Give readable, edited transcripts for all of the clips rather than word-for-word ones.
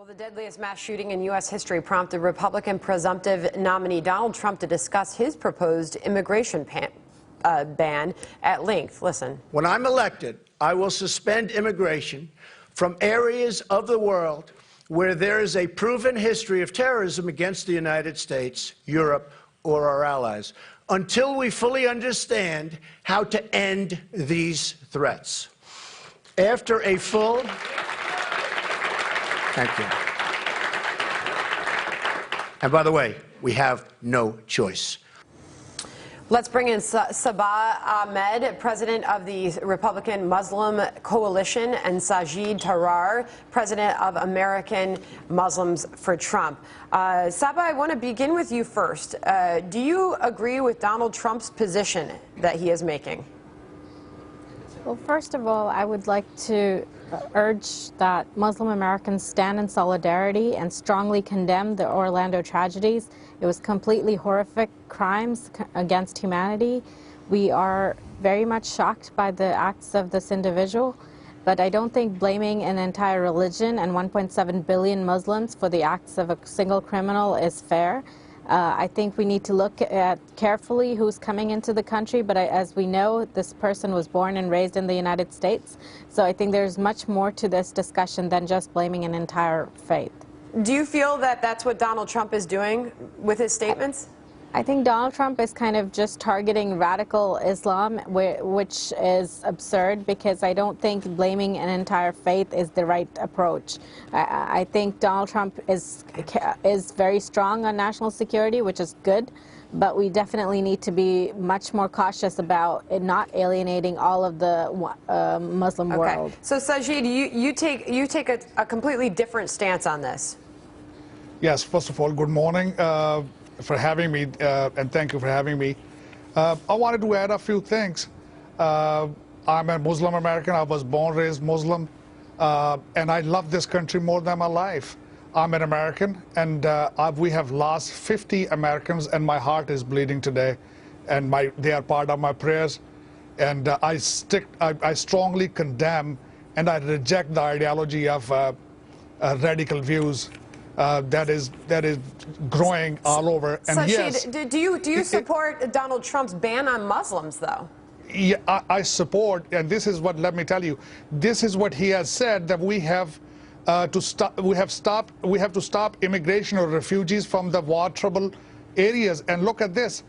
Well, the deadliest mass shooting in U.S. history prompted Republican presumptive nominee Donald Trump to discuss his proposed immigration ban at length. Listen. When I'm elected, I will suspend immigration from areas of the world where there is a proven history of terrorism against the United States, Europe, or our allies, until we fully understand how to end these threats. After a full... Thank you. And by the way, we have no choice. Let's bring in Saba Ahmed, president of the Republican Muslim Coalition, and Sajid Tarar, president of American Muslims for Trump. Saba, I want to begin with you first. Do you agree with Donald Trump's position that he is making? Well, first of all, I would like to urge that Muslim Americans stand in solidarity and strongly condemn the Orlando tragedies. It was completely horrific crimes against humanity. We are very much shocked by the acts of this individual, but I don't think blaming an entire religion and 1.7 billion Muslims for the acts of a single criminal is fair. I think we need to look at carefully who's coming into the country, but as we know, this person was born and raised in the United States. So I think there's much more to this discussion than just blaming an entire faith. Do you feel that that's what Donald Trump is doing with his statements? I think Donald Trump is kind of just targeting radical Islam, which is absurd, because I don't think blaming an entire faith is the right approach. I think Donald Trump is very strong on national security, which is good, but we definitely need to be much more cautious about it not alienating all of the Muslim world. So Sajid, you take a completely different stance on this. Yes, first of all, good morning. For having me, and thank you for having me. I wanted to add a few things. I'm a Muslim American. I was born, raised Muslim, and I love this country more than my life. I'm an American, and we have lost 50 Americans, and my heart is bleeding today, and they are part of my prayers. And I strongly condemn and I reject the ideology of radical views. That is growing all over. And Sajid, yes, do you support Donald Trump's ban on Muslims, though? Yeah, I support, and this is what, let me tell you, this is what he has said, that we have to stop immigration or refugees from the war trouble areas. And look at this.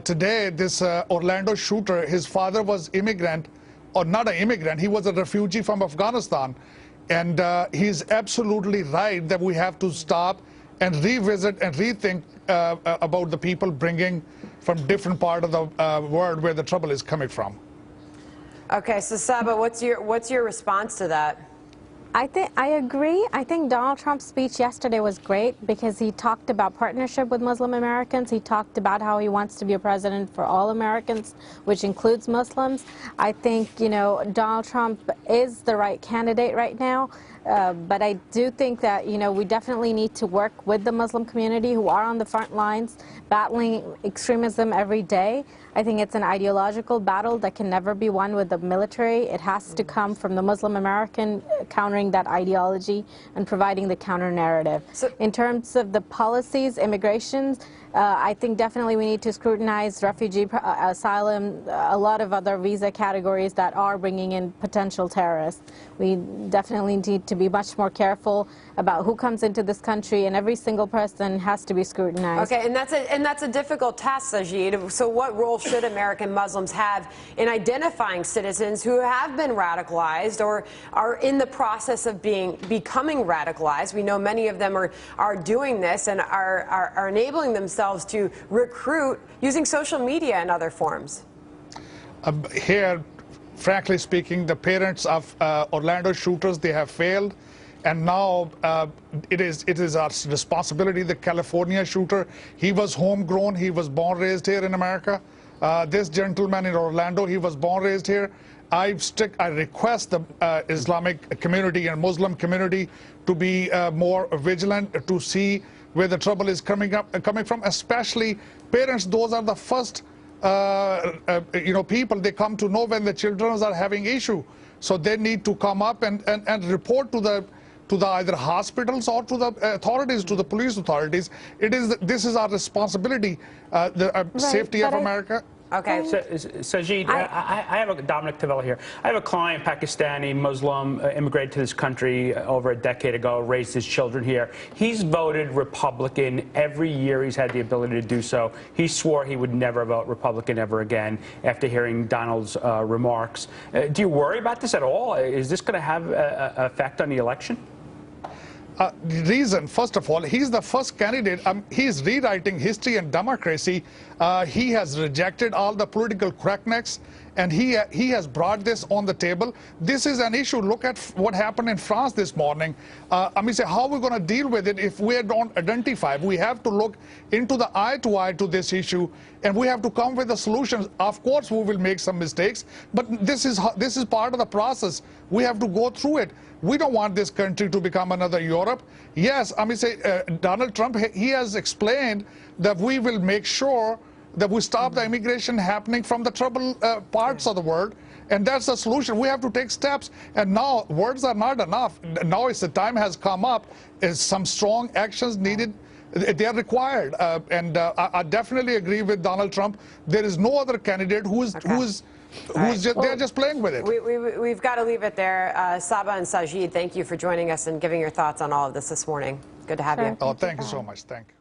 Today, this Orlando shooter, his father was immigrant, or not an immigrant, he was a refugee from Afghanistan. And he's absolutely right that we have to stop and revisit and rethink about the people bringing from different part of the world where the trouble is coming from. Okay, so Saba, what's your response to that? I agree. I think Donald Trump's speech yesterday was great because he talked about partnership with Muslim Americans. He talked about how he wants to be a president for all Americans, which includes Muslims. I think, Donald Trump is the right candidate right now. But I do think that, we definitely need to work with the Muslim community who are on the front lines battling extremism every day. I think it's an ideological battle that can never be won with the military. It has to come from the Muslim American countering that ideology and providing the counter narrative. So, in terms of the policies, immigration, I think definitely we need to scrutinize refugee, asylum, a lot of other visa categories that are bringing in potential terrorists. We definitely need to be much more careful about who comes into this country, and every single person has to be scrutinized. Okay, and that's a difficult task, Sajid. So what role should American Muslims have in identifying citizens who have been radicalized or are in the process of becoming radicalized? We know many of them are doing this and are enabling themselves to recruit using social media and other forms. Here, frankly speaking, the parents of Orlando shooters, they have failed. And now it is our responsibility. The California shooter, he was homegrown. He was born, raised here in America. This gentleman in Orlando, he was born, raised here. I request the Islamic community and Muslim community to be more vigilant, to see where the trouble is coming from, especially parents. Those are the first people they come to know when the children are having issue. So they need to come up and report to to the either hospitals or to the authorities, to the police authorities. This is our responsibility, the safety of America. Okay. Sajid, I have a Dominic Tavella here. I have a client, Pakistani, Muslim, immigrated to this country over a decade ago, raised his children here. He's voted Republican every year he's had the ability to do so. He swore he would never vote Republican ever again after hearing Donald's remarks. Do you worry about this at all? Is this going to have an effect on the election? The reason, first of all, he's the first candidate. He's rewriting history and democracy. He has rejected all the political correctness, and he has brought this on the table. This is an issue. Look at what happened in France this morning. How are we going to deal with it if we don't identify? We have to look into the eye to this issue, and we have to come with a solution. Of course, we will make some mistakes, but this is part of the process. We have to go through it. We don't want this country to become another Europe. Yes, Donald Trump, he has explained that we will make sure that we stop the immigration happening from the troubled parts of the world. And that's the solution. We have to take steps. And now words are not enough. Now the time has come up. Is some strong actions needed. They are required. I definitely agree with Donald Trump. There is no other candidate they're just playing with it. We've got to leave it there. Saba and Sajid, thank you for joining us and giving your thoughts on all of this morning. Good to have you. Oh, thank you so much. Thank you.